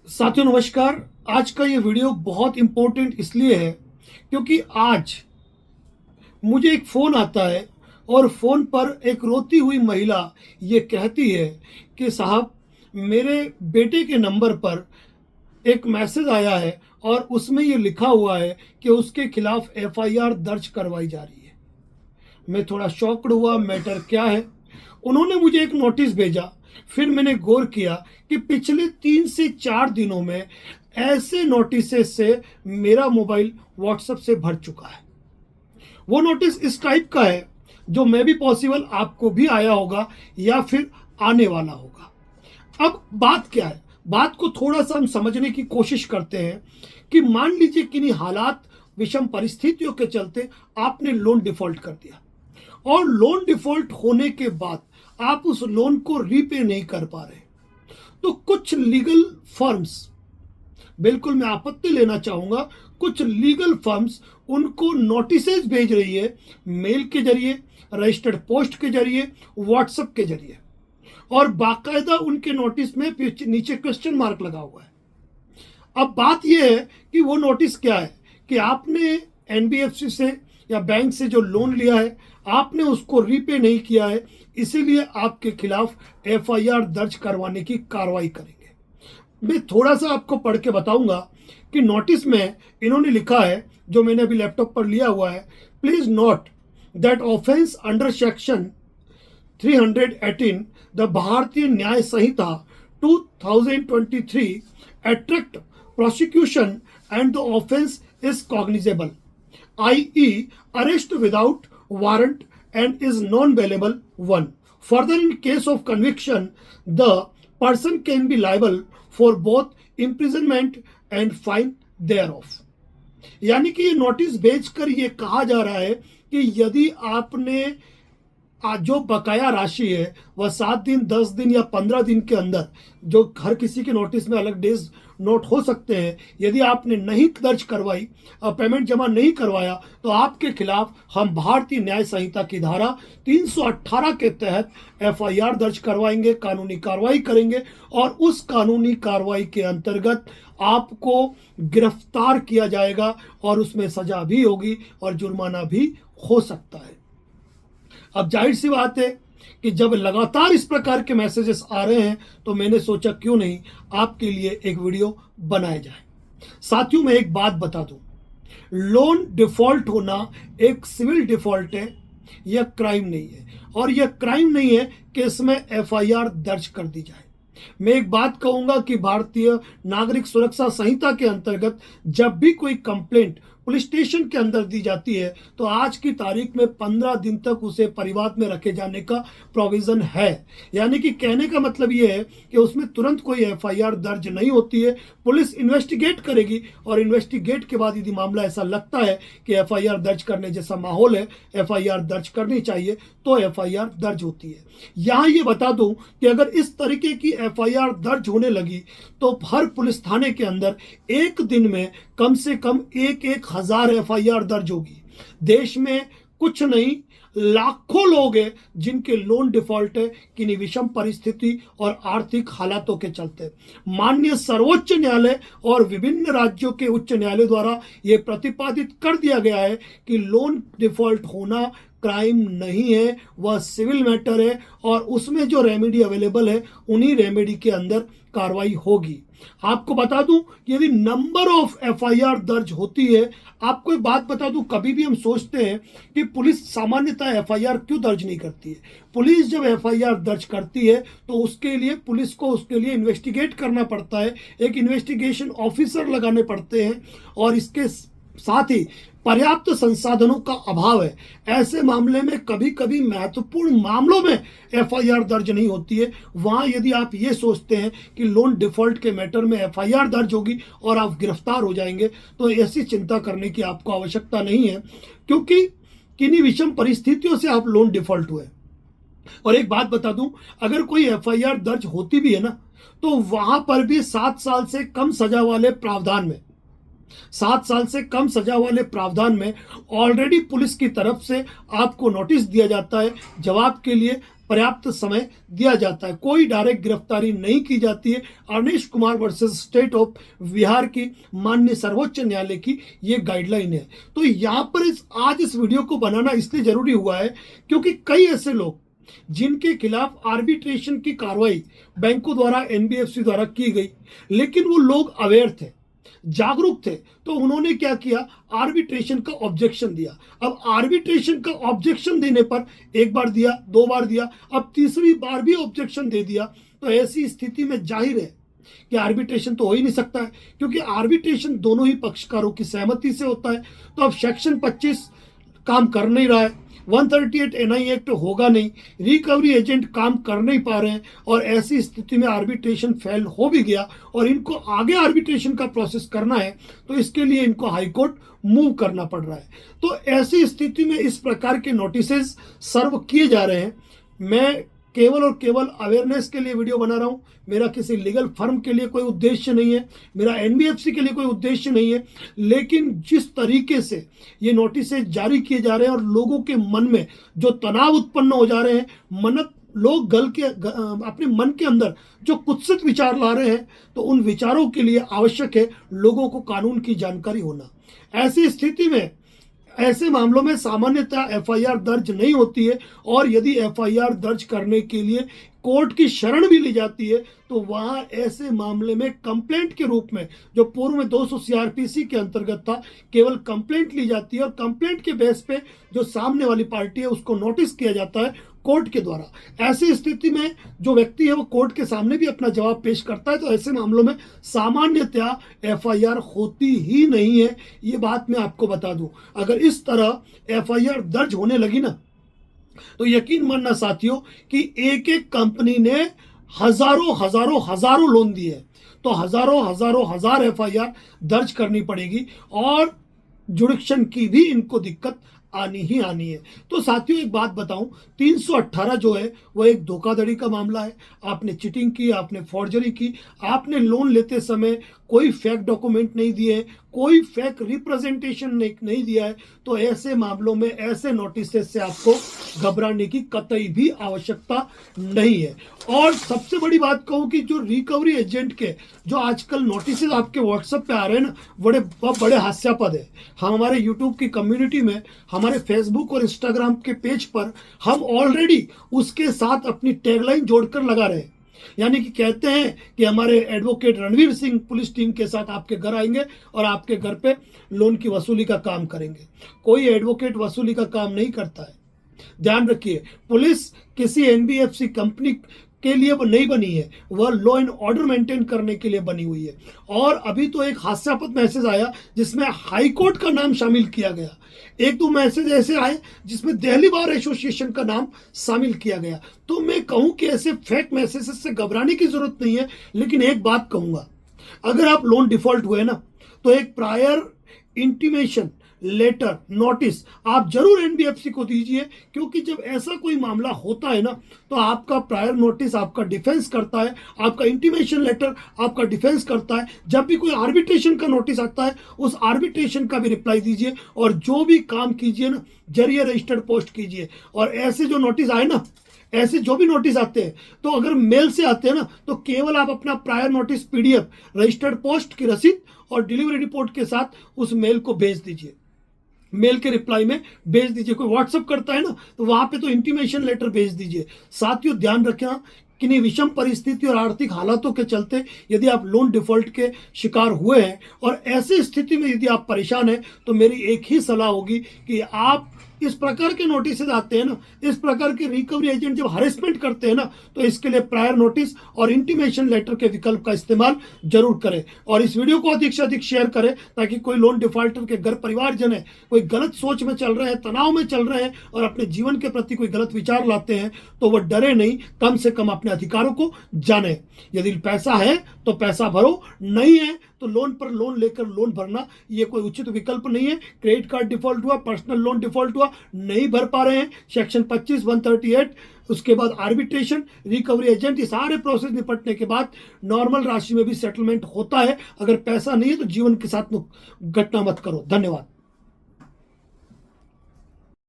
साथियों नमस्कार। आज का ये वीडियो बहुत इम्पोर्टेंट इसलिए है क्योंकि आज मुझे एक फ़ोन आता है और फ़ोन पर एक रोती हुई महिला ये कहती है कि साहब, मेरे बेटे के नंबर पर एक मैसेज आया है और उसमें ये लिखा हुआ है कि उसके खिलाफ एफआईआर दर्ज करवाई जा रही है। मैं थोड़ा शॉक्ड हुआ, मैटर क्या है। उन्होंने मुझे एक नोटिस भेजा। फिर मैंने गौर किया कि पिछले 3 से 4 दिनों में ऐसे नोटिसेस से मेरा मोबाइल व्हाट्सएप से भर चुका है। वो नोटिस इस टाइप का है जो मैं भी पॉसिबल आपको भी आया होगा या फिर आने वाला होगा। अब बात क्या है, बात को थोड़ा सा हम समझने की कोशिश करते हैं कि मान लीजिए किन्हीं हालात, विषम परिस्थितियों के चलते आपने लोन डिफॉल्ट कर दिया और लोन डिफॉल्ट होने के बाद आप उस लोन को रीपे नहीं कर पा रहे, तो कुछ लीगल फर्म्स, बिल्कुल मैं आपत्ति लेना चाहूंगा, कुछ लीगल फर्म्स उनको नोटिसेज भेज रही है, मेल के जरिए, रजिस्टर्ड पोस्ट के जरिए, व्हाट्सएप के जरिए, और बाकायदा उनके नोटिस में नीचे क्वेश्चन मार्क लगा हुआ है। अब बात यह है कि वो नोटिस क्या है कि आपने एनबीएफसी से या बैंक से जो लोन लिया है आपने उसको रीपे नहीं किया है, इसीलिए आपके खिलाफ एफआईआर दर्ज करवाने की कार्रवाई करेंगे। मैं थोड़ा सा आपको पढ़ के बताऊंगा कि नोटिस में इन्होंने लिखा है, जो मैंने अभी लैपटॉप पर लिया हुआ है। Please note that offence under section 318 the भारतीय न्याय संहिता 2023 attract prosecution and the offense is cognizable, i.e. arrest without warrant and is non-bailable 1. Further, in case of conviction, the person can be liable for both imprisonment and fine thereof. यानी कि ये notice भेजकर ये कहा जा रहा है कि यदि आपने आज जो बकाया राशि है वह 7 दिन, 10 दिन या 15 दिन के अंदर, जो हर किसी के नोटिस में अलग डेज नोट हो सकते हैं, यदि आपने नहीं दर्ज करवाई, पेमेंट जमा नहीं करवाया, तो आपके खिलाफ हम भारतीय न्याय संहिता की धारा 318 के तहत एफआईआर दर्ज करवाएंगे, कानूनी कार्रवाई करेंगे और उस कानूनी कार्रवाई के अंतर्गत आपको गिरफ्तार किया जाएगा और उसमें सजा भी होगी और जुर्माना भी हो सकता है। अब जाहिर सी बात है कि जब लगातार इस प्रकार के मैसेजेस आ रहे हैं तो मैंने सोचा क्यों नहीं आपके लिए एक वीडियो बनाया जाए। साथियों, मैं एक बात बता दूं, लोन डिफॉल्ट होना एक सिविल डिफॉल्ट है, यह क्राइम नहीं है, और यह क्राइम नहीं है कि इसमें एफआईआर दर्ज कर दी जाए। मैं एक बात कहूंगा कि भारतीय नागरिक सुरक्षा संहिता के अंतर्गत जब भी कोई कंप्लेंट पुलिस स्टेशन के अंदर दी जाती है तो आज की तारीख में 15 दिन तक उसे परिवाद में रखे जाने का प्रोविजन है। यानी कि कहने का मतलब यह है कि उसमें तुरंत कोई एफआईआर दर्ज नहीं होती है। पुलिस इन्वेस्टिगेट करेगी और इन्वेस्टिगेट के बाद यदि मामला ऐसा लगता है कि एफआईआर दर्ज करने जैसा माहौल है, एफआईआर दर्ज करनी चाहिए, तो एफआईआर दर्ज होती है। यहां ये बता दूं कि अगर इस तरीके की एफआईआर दर्ज होने लगी तो हर पुलिस थाने के अंदर एक दिन में कम से कम 1,000 एफआईआर दर्ज होगी। देश में कुछ नहीं, लाखों लोग हैं जिनके लोन डिफॉल्ट है किन्हीं विषम परिस्थिति और आर्थिक हालातों के चलते। माननीय सर्वोच्च न्यायालय और विभिन्न राज्यों के उच्च न्यायालय द्वारा यह प्रतिपादित कर दिया गया है कि लोन डिफॉल्ट होना क्राइम नहीं है, वह सिविल मैटर है और उसमें जो रेमेडी अवेलेबल है उन्हीं रेमेडी के अंदर कार्रवाई होगी। आपको बता दूं कि यदि नंबर ऑफ एफआईआर दर्ज होती है, आपको एक बात बता दूं, कभी भी हम सोचते हैं कि पुलिस सामान्यतः एफआईआर क्यों दर्ज नहीं करती है। पुलिस जब एफआईआर दर्ज करती है तो उसके लिए पुलिस को उसके लिए इन्वेस्टिगेट करना पड़ता है, एक इन्वेस्टिगेशन ऑफिसर लगाने पड़ते हैं और इसके साथ ही पर्याप्त संसाधनों का अभाव है। ऐसे मामले में कभी कभी महत्वपूर्ण मामलों में एफआईआर दर्ज नहीं होती है। वहां यदि आप ये सोचते हैं कि लोन डिफॉल्ट के मैटर में एफआईआर दर्ज होगी और आप गिरफ्तार हो जाएंगे, तो ऐसी चिंता करने की आपको आवश्यकता नहीं है, क्योंकि किन्हीं विषम परिस्थितियों से आप लोन डिफॉल्ट हुए। और एक बात बता दूं, अगर कोई एफआईआर दर्ज होती भी है ना, तो वहां पर भी 7 साल से कम सजा वाले प्रावधान में 7 साल से कम सजा वाले प्रावधान में ऑलरेडी पुलिस की तरफ से आपको नोटिस दिया जाता है, जवाब के लिए पर्याप्त समय दिया जाता है, कोई डायरेक्ट गिरफ्तारी नहीं की जाती है। Avnish Kumar versus state of Bihar की माननीय सर्वोच्च न्यायालय की ये गाइडलाइन है। तो यहाँ पर आज इस वीडियो को बनाना इसलिए जरूरी हुआ है क्योंकि कई ऐसे लोग जिनके खिलाफ आर्बिट्रेशन की कार्रवाई बैंकों द्वारा, एनबीएफसी द्वारा की गई, लेकिन वो लोग अवेयर थे, जागरूक थे, तो उन्होंने क्या किया, आर्बिट्रेशन का ऑब्जेक्शन दिया। अब आर्बिट्रेशन का ऑब्जेक्शन देने पर एक बार दिया, 2 बार दिया, अब तीसरी बार भी ऑब्जेक्शन दे दिया, तो ऐसी स्थिति में जाहिर है कि आर्बिट्रेशन तो हो ही नहीं सकता है, क्योंकि आर्बिट्रेशन दोनों ही पक्षकारों की सहमति से होता है। तो अब सेक्शन 25 काम कर नहीं रहा है, 138 एनआई एक्ट होगा नहीं, रिकवरी एजेंट काम कर नहीं पा रहे हैं, और ऐसी स्थिति में आर्बिट्रेशन फेल हो भी गया और इनको आगे आर्बिट्रेशन का प्रोसेस करना है, तो इसके लिए इनको हाईकोर्ट मूव करना पड़ रहा है। तो ऐसी स्थिति में इस प्रकार के नोटिसेस सर्व किए जा रहे हैं। मैं केवल और केवल अवेयरनेस के लिए वीडियो बना रहा हूँ, मेरा किसी लीगल फर्म के लिए कोई उद्देश्य नहीं है, मेरा एनबीएफसी के लिए कोई उद्देश्य नहीं है, लेकिन जिस तरीके से ये नोटिस जारी किए जा रहे हैं और लोगों के मन में जो तनाव उत्पन्न हो जा रहे हैं, लोग अपने मन के अंदर जो कुत्सित विचार ला रहे हैं, तो उन विचारों के लिए आवश्यक है लोगों को कानून की जानकारी होना। ऐसी स्थिति में ऐसे मामलों में सामान्यतः एफआईआर दर्ज नहीं होती है, और यदि एफआईआर दर्ज करने के लिए कोर्ट की शरण भी ली जाती है, तो वहां ऐसे मामले में कंप्लेंट के रूप में, जो पूर्व में 200 सीआरपीसी के अंतर्गत था, केवल कंप्लेंट ली जाती है और कंप्लेंट के बेस पे जो सामने वाली पार्टी है उसको नोटिस किया जाता है कोर्ट के द्वारा। ऐसी स्थिति में जो व्यक्ति है वो कोर्ट के सामने भी अपना जवाब पेश करता है, तो ऐसे मामलों में सामान्यतः एफआईआर होती ही नहीं है। ये बात मैं आपको बता दूं, अगर इस तरह एफआईआर दर्ज होने लगी ना, तो यकीन मानना साथियों कि एक एक कंपनी ने हजारों लोन दिए, तो हजार एफआईआर दर्ज करनी पड़ेगी और जुडिक्शन की भी इनको दिक्कत आनी ही आनी है। तो साथियों एक बात बताऊं, 318 जो है वो एक धोखाधड़ी का मामला है। आपने चीटिंग की, आपने फॉर्जरी की, आपने लोन लेते समय कोई फेक डॉक्यूमेंट नहीं दिए, कोई फेक रिप्रेजेंटेशन नहीं दिया है, तो ऐसे मामलों में ऐसे नोटिस से आपको घबराने की कतई भी आवश्यकता नहीं है। और सबसे बड़ी बात कहूं कि जो रिकवरी एजेंट के जो आजकल नोटिस आपके व्हाट्सएप पे आ रहे हैं ना, बड़े हास्यास्पद है। हम हमारे यूट्यूब की कम्युनिटी में, हमारे फेसबुक और इंस्टाग्राम के पेज पर हम ऑलरेडी उसके साथ अपनी टैगलाइन जोड़कर लगा रहे हैं, यानी कि कहते हैं कि हमारे advocate Ranveer Singh police team के साथ आपके घर आएंगे और आपके घर पे लोन की वसूली का काम करेंगे। कोई एडवोकेट वसूली का काम नहीं करता है, ध्यान रखिए। पुलिस किसी एनबीएफसी कंपनी के लिए नहीं बनी है, वह लॉ एंड ऑर्डर मेंटेन करने के लिए बनी हुई है। और अभी तो एक हास्यास्पद मैसेज आया जिसमें हाई कोर्ट का नाम शामिल किया गया, 1-2 मैसेज ऐसे आए जिसमें दिल्ली बार एसोसिएशन का नाम शामिल किया गया। तो मैं कहूं कि ऐसे फेक मैसेजेस से घबराने की जरूरत नहीं है, लेकिन एक बात कहूंगा, अगर आप लोन डिफॉल्ट हुए ना, तो एक प्रायर इंटीमेशन लेटर, नोटिस आप जरूर एनबीएफसी को दीजिए, क्योंकि जब ऐसा कोई मामला होता है ना, तो आपका प्रायर नोटिस आपका डिफेंस करता है, आपका इंटीमेशन लेटर आपका डिफेंस करता है। जब भी कोई आर्बिट्रेशन का नोटिस आता है, उस आर्बिट्रेशन का भी रिप्लाई दीजिए, और जो भी काम कीजिए ना, जरिए रजिस्टर्ड पोस्ट कीजिए। और ऐसे जो नोटिस आए ना, ऐसे जो भी नोटिस आते हैं, तो अगर मेल से आते हैं ना, तो केवल आप अपना prior notice PDF, registered post की रसीद और डिलीवरी रिपोर्ट के साथ उस मेल को भेज दीजिए, मेल के रिप्लाई में भेज दीजिए। कोई व्हाट्सएप करता है ना, तो वहां पे तो इंटीमेशन लेटर भेज दीजिए। साथियों ध्यान रखें, किन्हीं विषम परिस्थिति और आर्थिक हालातों के चलते यदि आप लोन डिफॉल्ट के शिकार हुए हैं और ऐसी स्थिति में यदि आप परेशान हैं, तो मेरी एक ही सलाह होगी कि आप इस प्रकार के नोटिस आते हैं ना, इस प्रकार के रिकवरी एजेंट जब हरेसमेंट करते हैं ना, तो इसके लिए प्रायर नोटिस और इंटीमेशन लेटर के विकल्प का इस्तेमाल जरूर करें। और इस वीडियो को अधिक से अधिक शेयर करें, ताकि कोई लोन डिफॉल्टर के घर परिवारजन है, कोई गलत सोच में चल रहे हैं, तनाव में चल रहे हैं और अपने जीवन के प्रति कोई गलत विचार लाते हैं, तो वह डरे नहीं, कम से कम अपने अधिकारों को जाने। यदि पैसा है तो पैसा भरो, नहीं है तो लोन पर लोन लेकर लोन भरना ये कोई उचित विकल्प नहीं है। क्रेडिट कार्ड डिफॉल्ट हुआ, पर्सनल लोन डिफॉल्ट हुआ, नहीं भर पा रहे हैं, सेक्शन 25, 138, उसके बाद आर्बिट्रेशन, रिकवरी एजेंट, ये सारे प्रोसेस निपटने के बाद नॉर्मल राशि में भी सेटलमेंट होता है। अगर पैसा नहीं है तो जीवन के साथ घटना मत करो। धन्यवाद।